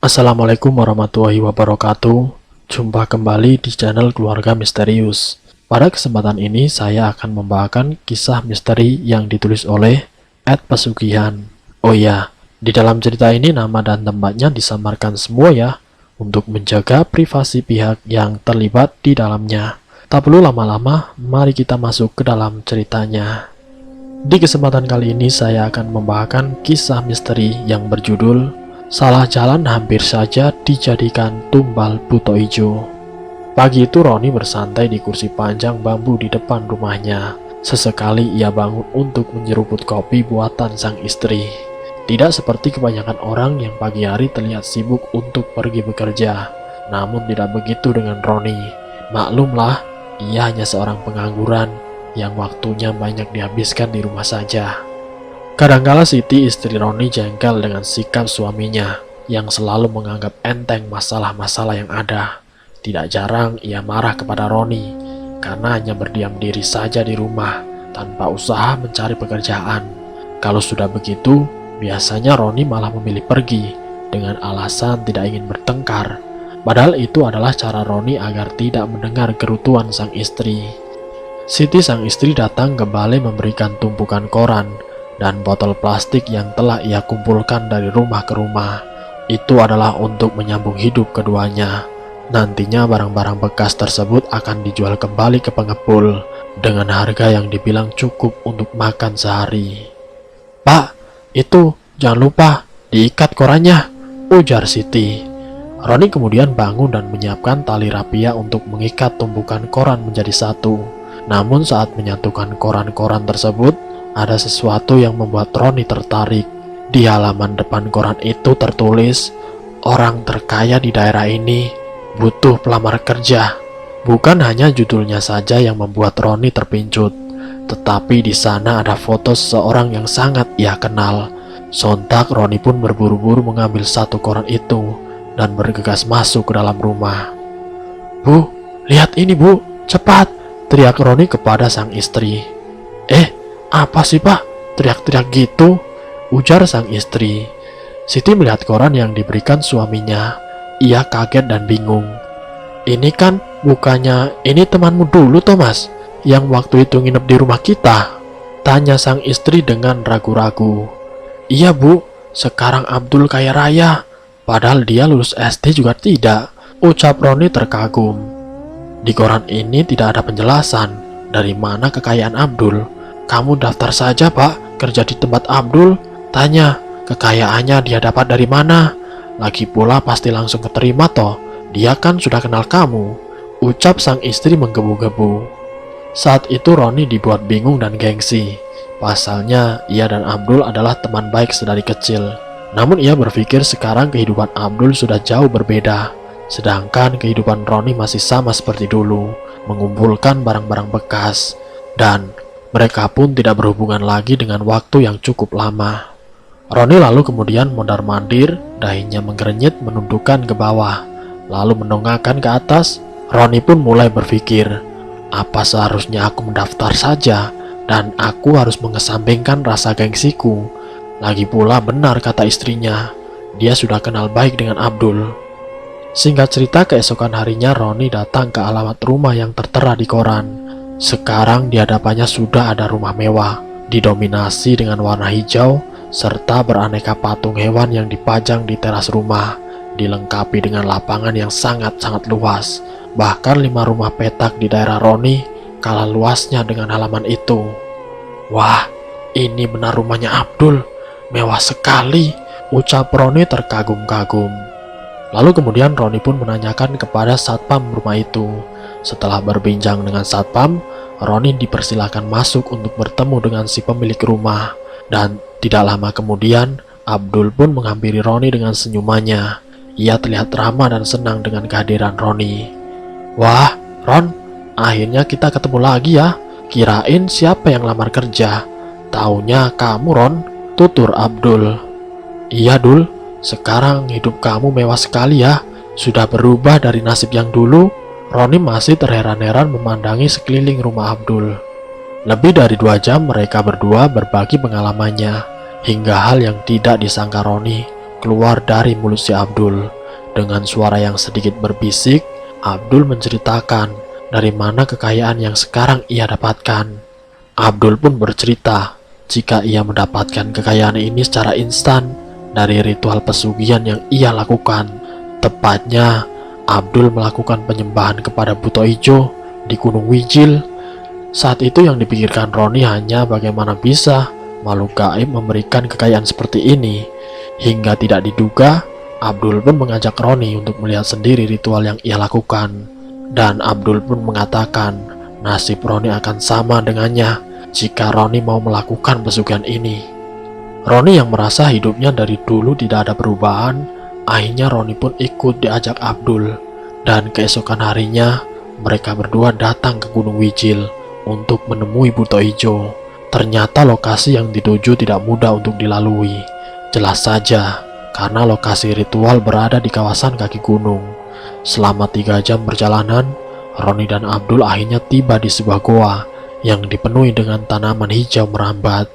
Assalamualaikum warahmatullahi wabarakatuh. Jumpa kembali di channel Keluarga Misterius. Pada kesempatan ini saya akan membawakan kisah misteri yang ditulis oleh Ed Pesugihan. Oh ya, di dalam cerita ini nama dan tempatnya disamarkan semua ya, untuk menjaga privasi pihak yang terlibat di dalamnya. Tak perlu lama-lama, mari kita masuk ke dalam ceritanya. Di kesempatan kali ini saya akan membawakan kisah misteri yang berjudul Salah Jalan Hampir Saja Dijadikan Tumbal Buto Ijo. Pagi itu Roni bersantai di kursi panjang bambu di depan rumahnya. Sesekali ia bangun untuk menyeruput kopi buatan sang istri. Tidak seperti kebanyakan orang yang pagi hari terlihat sibuk untuk pergi bekerja. Namun tidak begitu dengan Roni. Maklumlah, ia hanya seorang pengangguran yang waktunya banyak dihabiskan di rumah saja. Kadangkala Siti, istri Roni, jengkel dengan sikap suaminya yang selalu menganggap enteng masalah-masalah yang ada. Tidak jarang ia marah kepada Roni karena hanya berdiam diri saja di rumah tanpa usaha mencari pekerjaan. Kalau sudah begitu, biasanya Roni malah memilih pergi dengan alasan tidak ingin bertengkar. Padahal itu adalah cara Roni agar tidak mendengar gerutuan sang istri. Siti, sang istri, datang ke balai memberikan tumpukan koran dan botol plastik yang telah ia kumpulkan dari rumah ke rumah. Itu adalah untuk menyambung hidup keduanya. Nantinya barang-barang bekas tersebut akan dijual kembali ke pengepul dengan harga yang dibilang cukup untuk makan sehari. "Pak, itu jangan lupa diikat korannya," ujar Siti. Roni kemudian bangun dan menyiapkan tali rapia untuk mengikat tumpukan koran menjadi satu. Namun saat menyatukan koran-koran tersebut, ada sesuatu yang membuat Roni tertarik. Di halaman depan koran itu tertulis, "Orang terkaya di daerah ini butuh pelamar kerja." Bukan hanya judulnya saja yang membuat Roni terpincut, tetapi di sana ada foto seseorang yang sangat ia kenal. Sontak Roni pun berburu-buru mengambil satu koran itu dan bergegas masuk ke dalam rumah. "Bu, lihat ini bu, cepat!" teriak Roni kepada sang istri. "Apa sih pak? Teriak-teriak gitu?" ujar sang istri. Siti melihat koran yang diberikan suaminya. Ia kaget dan bingung. "Ini kan bukannya ini temanmu dulu Thomas, yang waktu itu nginep di rumah kita?" tanya sang istri dengan ragu-ragu. "Iya bu, sekarang Abdul kaya raya, padahal dia lulus SD juga tidak," ucap Roni terkagum. Di koran ini tidak ada penjelasan dari mana kekayaan Abdul. "Kamu daftar saja pak, kerja di tempat Abdul, tanya kekayaannya dia dapat dari mana. Lagi pula pasti langsung keterima toh, dia kan sudah kenal kamu," ucap sang istri menggebu-gebu. Saat itu Roni dibuat bingung dan gengsi. Pasalnya ia dan Abdul adalah teman baik sedari kecil. Namun ia berpikir sekarang kehidupan Abdul sudah jauh berbeda, sedangkan kehidupan Roni masih sama seperti dulu, mengumpulkan barang-barang bekas. Dan mereka pun tidak berhubungan lagi dengan waktu yang cukup lama. Roni lalu kemudian mondar-mandir, dahinya menggerenyit menundukkan ke bawah, lalu mendongakkan ke atas. Roni pun mulai berpikir, apa seharusnya aku mendaftar saja, dan aku harus mengesampingkan rasa gengsiku. Lagi pula benar kata istrinya, dia sudah kenal baik dengan Abdul. Singkat cerita, keesokan harinya Roni datang ke alamat rumah yang tertera di koran. Sekarang di hadapannya sudah ada rumah mewah, didominasi dengan warna hijau, serta beraneka patung hewan yang dipajang di teras rumah, dilengkapi dengan lapangan yang sangat-sangat luas. Bahkan 5 rumah petak di daerah Roni kalah luasnya dengan halaman itu. "Wah, ini benar rumahnya Abdul, mewah sekali," ucap Roni terkagum-kagum. Lalu kemudian Roni pun menanyakan kepada satpam rumah itu. Setelah berbincang dengan satpam, Roni dipersilakan masuk untuk bertemu dengan si pemilik rumah. Dan tidak lama kemudian, Abdul pun menghampiri Roni dengan senyumannya. Ia terlihat ramah dan senang dengan kehadiran Roni. "Wah, Ron, akhirnya kita ketemu lagi ya. Kirain siapa yang lamar kerja. Taunya kamu, Ron," tutur Abdul. "Iya, Dul. Sekarang hidup kamu mewah sekali ya. Sudah berubah dari nasib yang dulu." Roni masih terheran-heran memandangi sekeliling rumah Abdul. Lebih dari 2 jam mereka berdua berbagi pengalamannya, hingga hal yang tidak disangka Roni keluar dari mulut si Abdul. Dengan suara yang sedikit berbisik, Abdul menceritakan dari mana kekayaan yang sekarang ia dapatkan. Abdul pun bercerita jika ia mendapatkan kekayaan ini secara instan dari ritual pesugihan yang ia lakukan. Tepatnya, Abdul melakukan penyembahan kepada Buto Ijo di Gunung Wijil. Saat itu yang dipikirkan Roni hanya bagaimana bisa makhluk gaib memberikan kekayaan seperti ini. Hingga tidak diduga, Abdul pun mengajak Roni untuk melihat sendiri ritual yang ia lakukan. Dan Abdul pun mengatakan nasib Roni akan sama dengannya jika Roni mau melakukan pesugihan ini. Roni yang merasa hidupnya dari dulu tidak ada perubahan, akhirnya Roni pun ikut diajak Abdul. Dan keesokan harinya, mereka berdua datang ke Gunung Wijil untuk menemui Buto Ijo. Ternyata lokasi yang dituju tidak mudah untuk dilalui. Jelas saja, karena lokasi ritual berada di kawasan kaki gunung. Selama 3 jam perjalanan, Roni dan Abdul akhirnya tiba di sebuah goa yang dipenuhi dengan tanaman hijau merambat.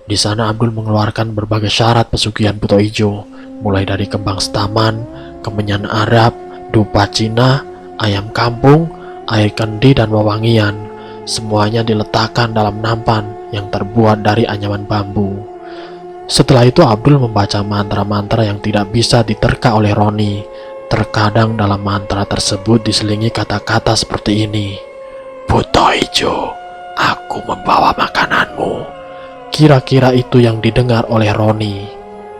Di sana Abdul mengeluarkan berbagai syarat pesugihan Buto Ijo, mulai dari kembang setaman, kemenyan Arab, dupa Cina, ayam kampung, air kendi, dan wewangian. Semuanya diletakkan dalam nampan yang terbuat dari anyaman bambu. Setelah itu Abdul membaca mantra-mantra yang tidak bisa diterka oleh Roni. Terkadang dalam mantra tersebut diselingi kata-kata seperti ini. Buto Ijo, aku membawa makananmu. Kira-kira itu yang didengar oleh Roni.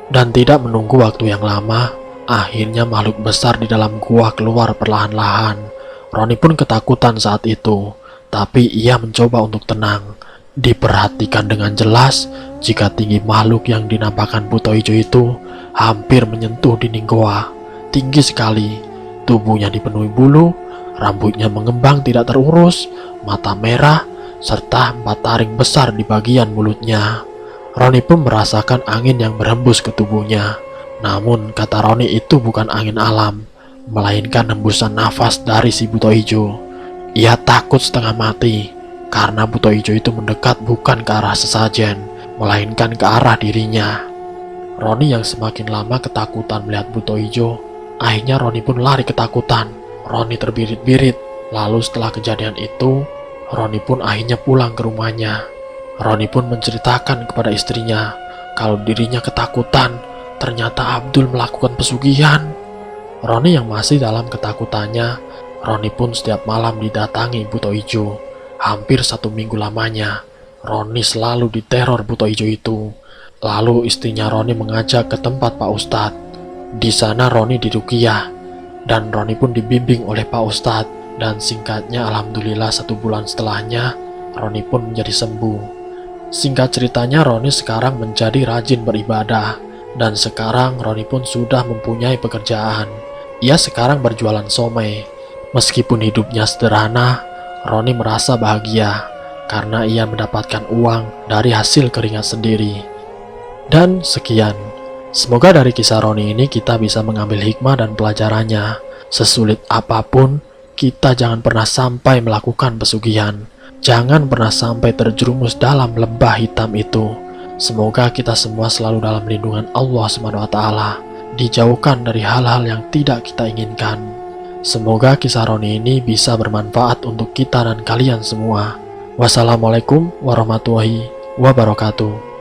Dan tidak menunggu waktu yang lama, akhirnya makhluk besar di dalam gua keluar perlahan-lahan. Roni pun ketakutan saat itu, tapi ia mencoba untuk tenang. Diperhatikan dengan jelas jika tinggi makhluk yang dinampakkan Buto Ijo itu hampir menyentuh dinding goa. Tinggi sekali, tubuhnya dipenuhi bulu, rambutnya mengembang tidak terurus, mata merah, serta 4 taring besar di bagian mulutnya. Roni pun merasakan angin yang berhembus ke tubuhnya. Namun kata Roni itu bukan angin alam, melainkan hembusan nafas dari si Buto Ijo. Ia takut setengah mati karena Buto Ijo itu mendekat bukan ke arah sesajen, melainkan ke arah dirinya. Roni yang semakin lama ketakutan melihat Buto Ijo, akhirnya Roni pun lari ketakutan. Roni terbirit-birit. Lalu setelah kejadian itu, Roni pun akhirnya pulang ke rumahnya. Roni pun menceritakan kepada istrinya kalau dirinya ketakutan, ternyata Abdul melakukan pesugihan. Roni yang masih dalam ketakutannya, Roni pun setiap malam didatangi Buto Ijo. Hampir 1 minggu lamanya, Roni selalu diteror Buto Ijo itu. Lalu istrinya Roni mengajak ke tempat Pak Ustadz. Di sana Roni diruqyah, dan Roni pun dibimbing oleh Pak Ustadz. Dan singkatnya, alhamdulillah 1 bulan setelahnya, Roni pun menjadi sembuh. Singkat ceritanya, Roni sekarang menjadi rajin beribadah. Dan sekarang Roni pun sudah mempunyai pekerjaan. Ia sekarang berjualan somai. Meskipun hidupnya sederhana, Roni merasa bahagia karena ia mendapatkan uang dari hasil keringat sendiri. Dan sekian. Semoga dari kisah Roni ini kita bisa mengambil hikmah dan pelajarannya. Sesulit apapun, kita jangan pernah sampai melakukan pesugihan. Jangan pernah sampai terjerumus dalam lembah hitam itu. Semoga kita semua selalu dalam lindungan Allah SWT, dijauhkan dari hal-hal yang tidak kita inginkan. Semoga kisah Roni ini bisa bermanfaat untuk kita dan kalian semua. Wassalamualaikum warahmatullahi wabarakatuh.